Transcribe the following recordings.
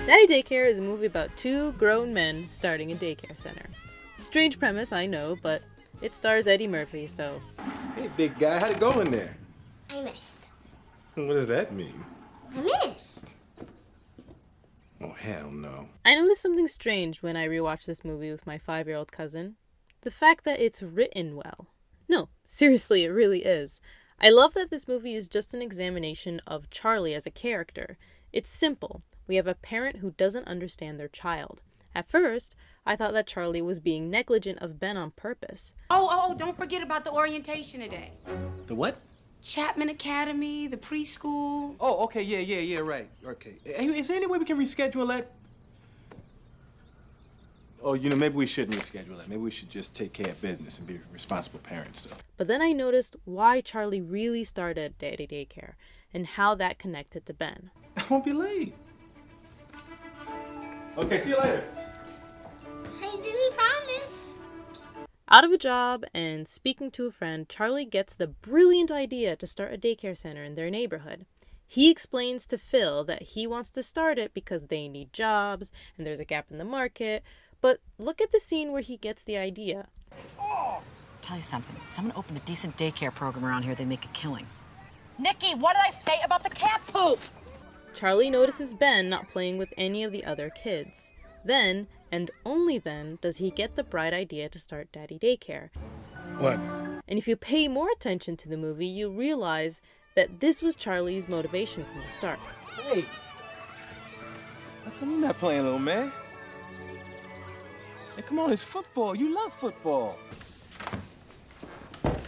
Daddy Daycare is a movie about two grown men starting a daycare center. Strange premise, I know, but it stars Eddie Murphy, so... Hey, big guy, how'd it go in there? I missed. What does that mean? I missed. Oh, hell no. I noticed something strange when I rewatched this movie with my 5-year-old cousin. The fact that it's written well. No, seriously, it really is. I love that this movie is just an examination of Charlie as a character. It's simple. We have a parent who doesn't understand their child. At first, I thought that Charlie was being negligent of Ben on purpose. Oh, don't forget about the orientation today. The what? Chapman Academy, the preschool. Oh, okay, yeah, right. Okay. Hey, is there any way we can reschedule that? Oh, maybe we shouldn't reschedule that. Maybe we should just take care of business and be responsible parents. So. But then I noticed why Charlie really started Daddy Daycare and how that connected to Ben. I won't be late. Okay, see you later. I didn't promise. Out of a job and speaking to a friend, Charlie gets the brilliant idea to start a daycare center in their neighborhood. He explains to Phil that he wants to start it because they need jobs and there's a gap in the market. But look at the scene where he gets the idea. Tell you something. If someone opened a decent daycare program around here, they make a killing. Nikki, what did I say about the cat poop? Charlie notices Ben not playing with any of the other kids. Then, and only then, does he get the bright idea to start Daddy Daycare. What? And if you pay more attention to the movie, you'll realize that this was Charlie's motivation from the start. Hey. How come you're not playing, little man? Hey, come on, it's football. You love football.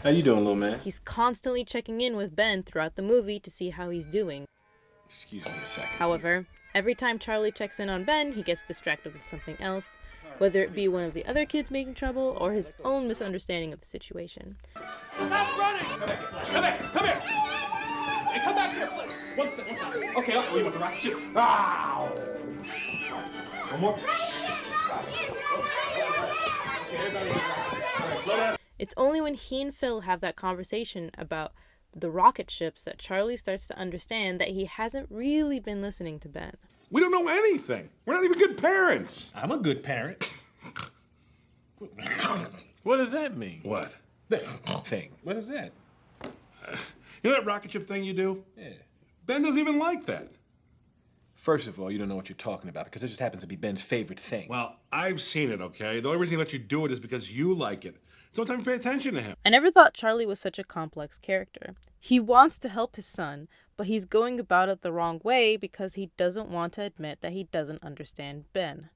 How you doing, little man? He's constantly checking in with Ben throughout the movie to see how he's doing. Excuse me a second. However, every time Charlie checks in on Ben, he gets distracted with something else, whether it be one of the other kids making trouble or his own misunderstanding of the situation. Stop running! Come back! Hey, come back here, please. One second. Okay, you want the rocket ship? Ow! One more. It's only when he and Phil have that conversation about the rocket ships that Charlie starts to understand that he hasn't really been listening to Ben. We don't know anything. We're not even good parents. I'm a good parent. What does that mean? What? That thing. What is that? You know that rocket ship thing you do? Yeah. Ben doesn't even like that. First of all, you don't know what you're talking about because it just happens to be Ben's favorite thing. Well, I've seen it, okay? The only reason he lets you do it is because you like it. Sometimes pay attention to him. I never thought Charlie was such a complex character. He wants to help his son, but he's going about it the wrong way because he doesn't want to admit that he doesn't understand Ben.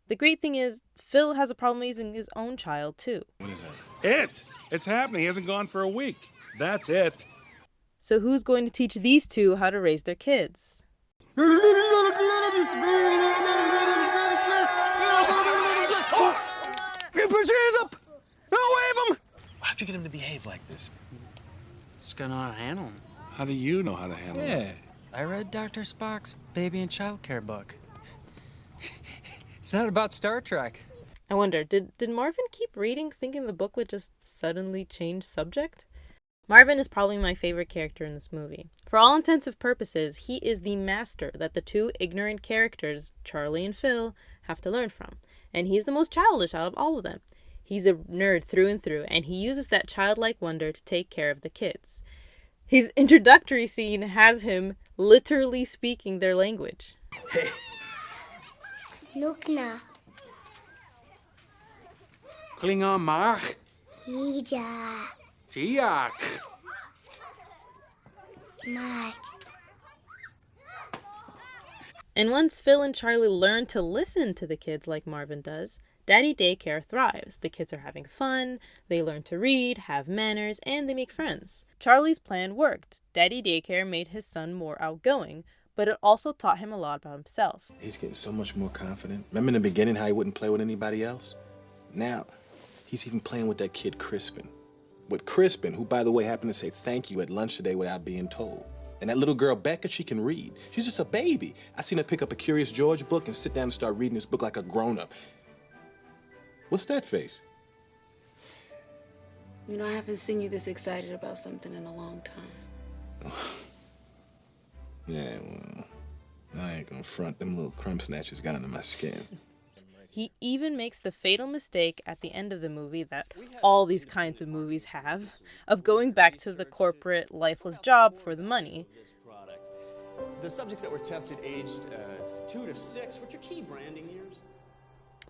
The great thing is, Phil has a problem raising his own child, too. What is that? It's happening. He hasn't gone for a week. That's it. So who's going to teach these two how to raise their kids? Hey, put your hands up! Don't wave them! How'd you get him to behave like this? Just gonna know how to handle him. How do you know how to handle it? Yeah. I read Dr. Spock's baby and childcare book. It's not about Star Trek. I wonder, did Marvin keep reading thinking the book would just suddenly change subject? Marvin is probably my favorite character in this movie. For all intensive purposes, he is the master that the two ignorant characters, Charlie and Phil, have to learn from. And he's the most childish out of all of them. He's a nerd through and through, and he uses that childlike wonder to take care of the kids. His introductory scene has him literally speaking their language. Hey. Nukna. Klingon Mark. Hija. Giak. Mike. And once Phil and Charlie learn to listen to the kids like Marvin does, Daddy Daycare thrives. The kids are having fun, they learn to read, have manners, and they make friends. Charlie's plan worked. Daddy Daycare made his son more outgoing, but it also taught him a lot about himself. He's getting so much more confident. Remember in the beginning how he wouldn't play with anybody else? Now, he's even playing with that kid Crispin. With Crispin, who, by the way, happened to say thank you at lunch today without being told. And that little girl, Becca, she can read. She's just a baby. I seen her pick up a Curious George book and sit down and start reading this book like a grown-up. What's that face? You know, I haven't seen you this excited about something in a long time. Yeah, well, I ain't gonna front. Them little crumb snatchers got under my skin. He even makes the fatal mistake at the end of the movie that all these kinds of movies have, of going back to the corporate, lifeless job for the money. The subjects that were tested aged 2 to 6, which are key branding years.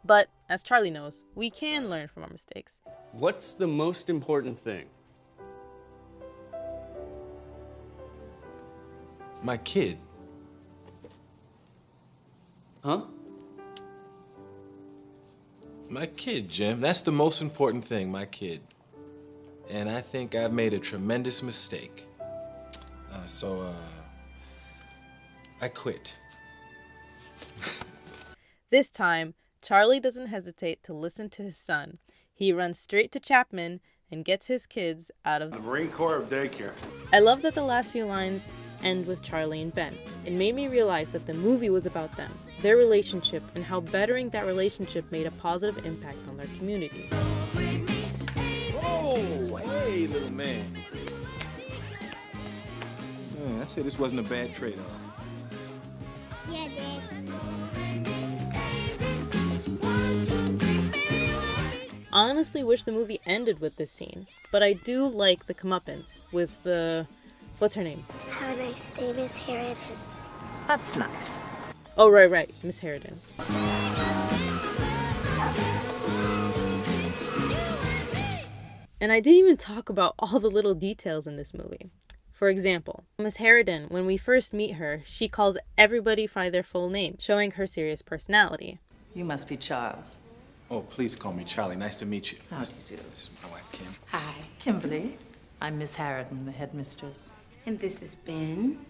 But, as Charlie knows, we can learn from our mistakes. What's the most important thing? My kid. Huh? My kid, Jim. That's the most important thing, my kid. And I think I've made a tremendous mistake. So I quit. This time, Charlie doesn't hesitate to listen to his son. He runs straight to Chapman and gets his kids out of The Marine Corps of Daycare. I love that the last few lines end with Charlie and Ben. It made me realize that the movie was about them, their relationship, and how bettering that relationship made a positive impact on their community. Oh, hey, little man. Man, I said this wasn't a bad trade-off. Yeah, Dad. I honestly wish the movie ended with this scene, but I do like the comeuppance with the... what's her name? Have a nice day, Miss Harridan. That's nice. Oh, right, Miss Harridan. And I didn't even talk about all the little details in this movie. For example, Miss Harridan, when we first meet her, she calls everybody by their full name, showing her serious personality. You must be Charles. Oh, please call me Charlie. Nice to meet you. How do you do? This is my wife, Kim. Hi. Kimberly. I'm Miss Harridan, the headmistress. And this is Ben.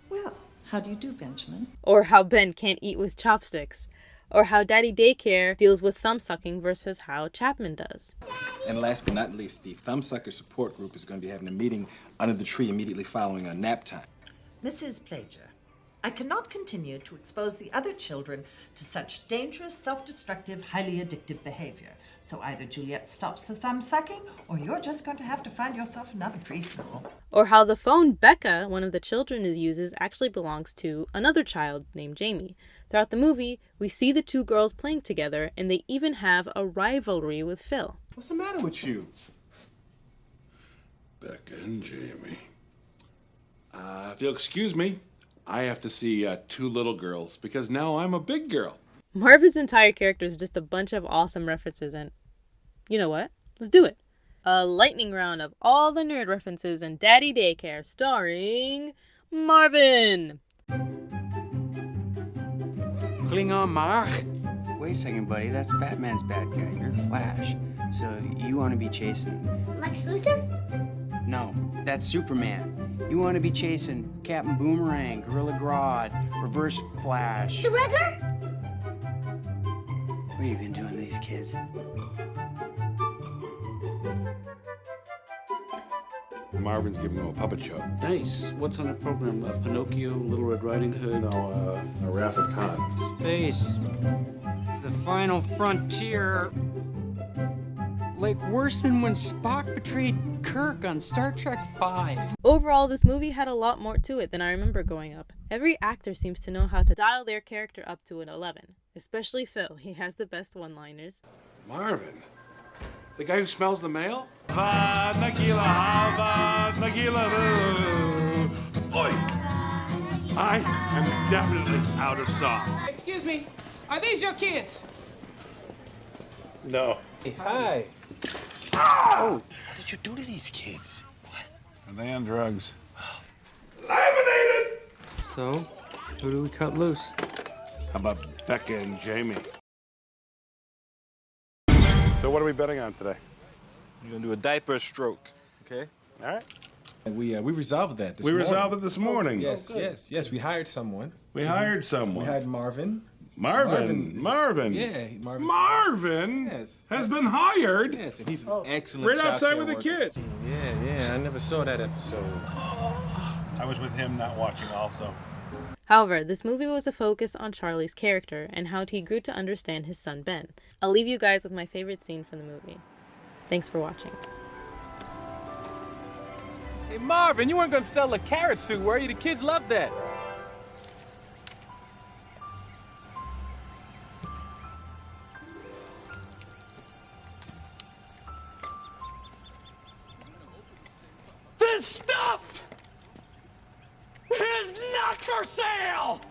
Well, how do you do, Benjamin? Or how Ben can't eat with chopsticks. Or how Daddy Daycare deals with thumb-sucking versus how Chapman does. And last but not least, the Thumbsucker Support Group is going to be having a meeting under the tree immediately following a nap time. Mrs. Plager, I cannot continue to expose the other children to such dangerous, self-destructive, highly addictive behavior. So either Juliet stops the thumb sucking, or you're just going to have to find yourself another preschool. Or how the phone Becca, one of the children uses, actually belongs to another child named Jamie. Throughout the movie, we see the two girls playing together, and they even have a rivalry with Phil. What's the matter with you? Becca and Jamie. If you'll excuse me, I have to see 2 little girls because now I'm a big girl. Marvin's entire character is just a bunch of awesome references, and you know what? Let's do it. A lightning round of all the nerd references in Daddy Daycare, starring Marvin. Klingon Mark. Wait a second, buddy. That's Batman's bad guy. You're the Flash. So you want to be chasing... Lex Luthor? No, that's Superman. You want to be chasing Captain Boomerang, Gorilla Grodd, Reverse Flash. The Riddler? What have you been doing to these kids? Marvin's giving them a puppet show. Nice. What's on the program? Pinocchio, Little Red Riding Hood? No, Wrath of Khan. Space. The final frontier. Like worse than when Spock betrayed Kirk on Star Trek V. Overall, this movie had a lot more to it than I remember growing up. Every actor seems to know how to dial their character up to an 11. Especially Phil. He has the best one-liners. Marvin? The guy who smells the mail? Oi! I am definitely out of song. Excuse me, are these your kids? No. Hey, hi. Oh! What did you do to these kids? Are they on drugs? So, who do we cut loose? How about Becca and Jamie? So what are we betting on today? We're gonna do a diaper stroke, okay? All right. And we resolved that this morning. We resolved it this morning. Yes, yes. We hired someone. We hired someone. We hired Marvin. Marvin. Yeah, Marvin. Marvin Yes. has been hired. Yes, and he's an excellent Right child outside care with the worker. kids. Yeah. I never saw that episode. I was with him, not watching also. However, this movie was a focus on Charlie's character and how he grew to understand his son Ben. I'll leave you guys with my favorite scene from the movie. Thanks for watching. Hey, Marvin, you weren't gonna sell a carrot suit, were you? The kids love that. Not for sale!